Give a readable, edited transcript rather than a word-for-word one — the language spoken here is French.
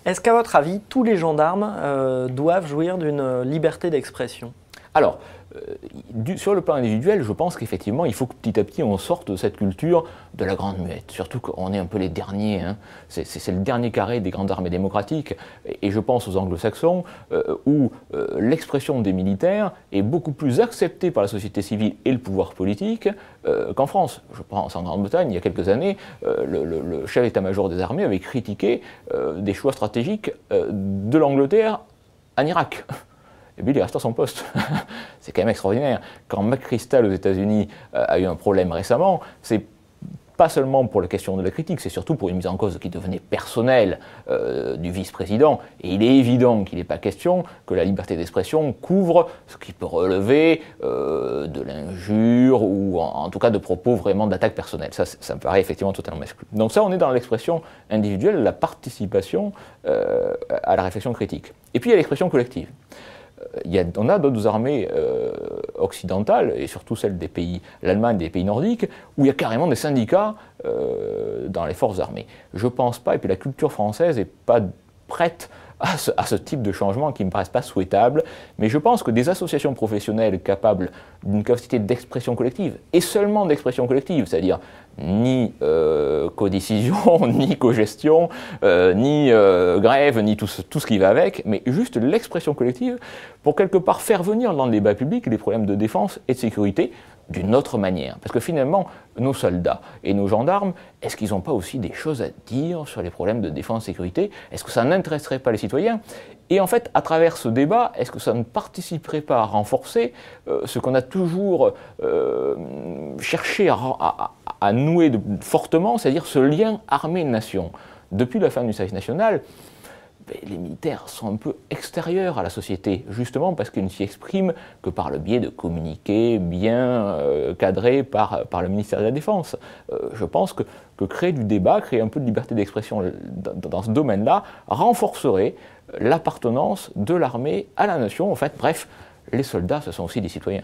Est-ce qu'à votre avis, tous les gendarmes doivent jouir d'une liberté d'expression? Alors, sur le plan individuel, je pense qu'effectivement, il faut que petit à petit on sorte de cette culture de la grande muette. Surtout qu'on est un peu les derniers, hein. C'est le dernier carré des grandes armées démocratiques. Et je pense aux anglo-saxons, où l'expression des militaires est beaucoup plus acceptée par la société civile et le pouvoir politique qu'en France. Je pense en Grande-Bretagne, il y a quelques années, le chef d'état-major des armées avait critiqué des choix stratégiques de l'Angleterre en Irak. Et puis il est resté à son poste. C'est quand même extraordinaire. Quand McChrystal aux États-Unis a eu un problème récemment, c'est pas seulement pour la question de la critique, c'est surtout pour une mise en cause qui devenait personnelle du vice-président. Et il est évident qu'il n'est pas question que la liberté d'expression couvre ce qui peut relever de l'injure ou en tout cas de propos vraiment d'attaque personnelle. Ça me paraît effectivement totalement exclu. Donc ça, on est dans l'expression individuelle, la participation à la réflexion critique. Et puis il y a l'expression collective. On a d'autres armées occidentales, et surtout celles des pays, l'Allemagne, des pays nordiques, où il y a carrément des syndicats dans les forces armées. Je pense pas, et puis la culture française n'est pas prête à ce type de changement qui ne me paraissent pas souhaitables, mais je pense que des associations professionnelles capables d'une capacité d'expression collective, et seulement d'expression collective, c'est-à-dire ni codécision, ni cogestion, ni grève, ni tout ce qui va avec, mais juste l'expression collective pour quelque part faire venir dans le débat public les problèmes de défense et de sécurité d'une autre manière. Parce que finalement, nos soldats et nos gendarmes, est-ce qu'ils n'ont pas aussi des choses à dire sur les problèmes de défense et sécurité? Est-ce que ça n'intéresserait pas les citoyens? Et en fait, à travers ce débat, est-ce que ça ne participerait pas à renforcer ce qu'on a toujours cherché à nouer fortement, c'est-à-dire ce lien armée-nation? Depuis la fin du service national, les militaires sont un peu extérieurs à la société, justement parce qu'ils ne s'y expriment que par le biais de communiqués bien cadrés par le ministère de la Défense. Je pense que créer du débat, créer un peu de liberté d'expression dans ce domaine-là, renforcerait l'appartenance de l'armée à la nation. En fait, bref, les soldats, ce sont aussi des citoyens.